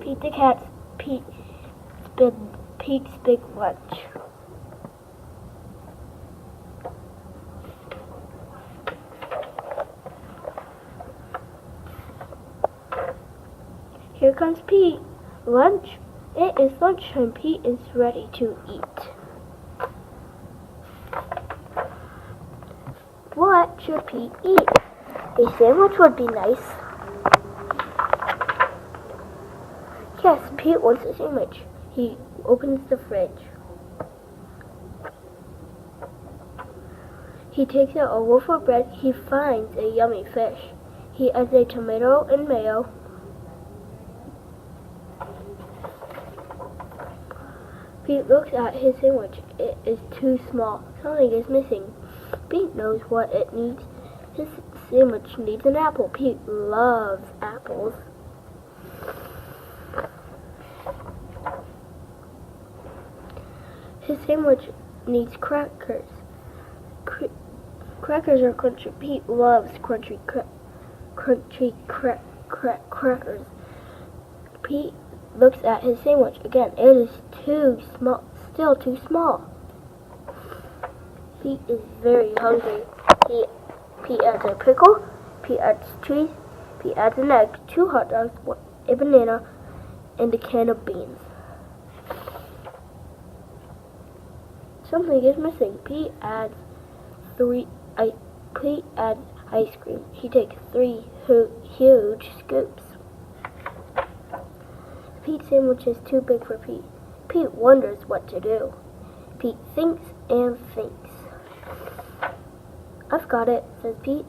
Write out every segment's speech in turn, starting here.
Pete the cat's Pete's big lunch. Here comes Pete. Lunch. It is lunchtime. Pete is ready to eat. What should Pete eat? A sandwich would be nice. Yes, Pete wants a sandwich. He opens the fridge. He takes out a loaf of bread. He finds a yummy fish. He adds a tomato and mayo. Pete looks at his sandwich. It is too small. Something is missing. Pete knows what it needs. His sandwich needs an apple. Pete loves apples. His sandwich needs crackers. Crackers are crunchy. Pete loves crunchy crackers. Pete looks at his sandwich again. It is too small. Still too small. Pete is very hungry. Pete adds a pickle. Pete adds cheese. Pete adds an egg, 2 hot dogs, a banana, and a can of beans. Something is missing. Pete adds ice cream. He takes 3 huge scoops. Pete's sandwich is too big for Pete. Pete wonders what to do. Pete thinks and thinks. I've got it, says Pete.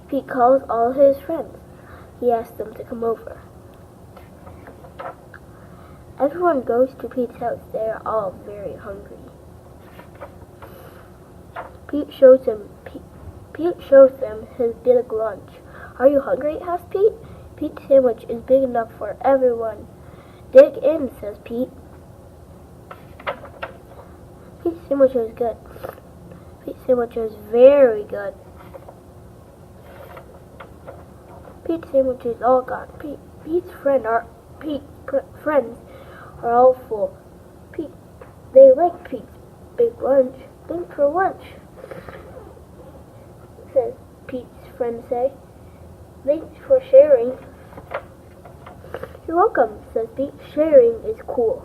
Pete calls all his friends. He asks them to come over. Everyone goes to Pete's house. They are all very hungry. Pete shows them his big lunch. Are you hungry? asks Pete. Pete's sandwich is big enough for everyone. Dig in, says Pete. Pete's sandwich is good. Pete's sandwich is very good. Pete's sandwich is all gone. Pete's friends are all full. They like Pete's big lunch. Thanks for lunch, says Pete's friends say. Thanks for sharing. You're welcome, says Pete. Sharing is cool.